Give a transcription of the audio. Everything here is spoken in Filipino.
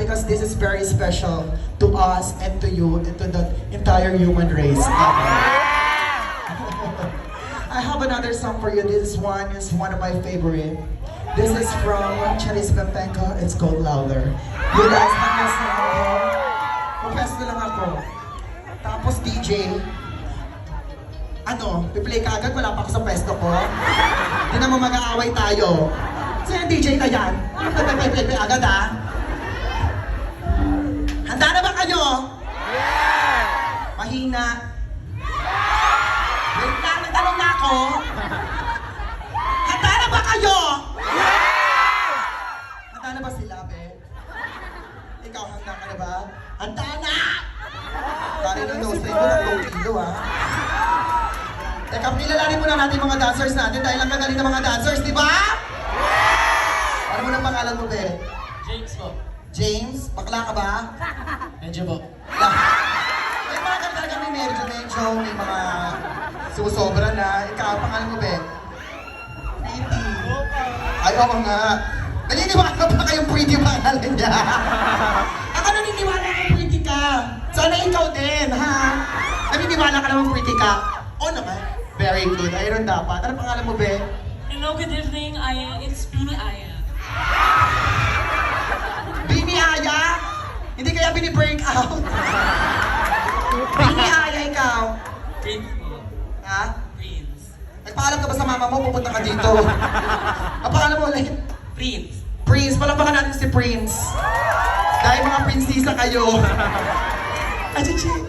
because this is very special to us and to you and to the entire human race. I have another song for you. This one is one of my favorite. This is from Charis Pempenko. It's called Louder. You guys mag-guess na ako. Confess na lang ako. Tapos DJ, piplay ka agad, wala pa ako sa pwesto ko. Hindi naman mag-aaway tayo. Sino yung DJ na yan? Play agad ha? Handa na ba kayo? Yeah! Mahina. Wait lang, nagtanong na ako. Handa na ba kayo? Yeah! Handa na ba sila, be? Ikaw, handa ka na ba? Handa na! Tari ng nose ring ko, 3 kilo ha. Teka, kilalanin muna natin mga dancers natin dahil ang gagaling ng mga dancers, di ba? Ano mo ng pangalan mo, be? James po. James? Bakla ka ba? Medyo po. May mga kanta kami medyo, may mga susobra na. Ikaw, pangalan mo, be? Pretty. Ay, oo nga. Naniniwala ba kayong pretty pangalan niya? Ako naniniwala kang pretty ka. Sana ikaw din, ha? Naniniwala ka naman pretty ka? Oo naman. Very good. Ayun dapat. Ano pangalan mo, be? Hello, good evening. It's Bini Aya. Bini Aya? Hindi kaya bini-break out? Bini Aya, ikaw? Prince po. Ha? Prince. Nagpaalam ka ba sa mama mo? Pupunta ka dito. Ang pangalan mo ulit? Prince. Prince. Palampakan natin si Prince. Dahil mga prinsesa kayo. Achichi.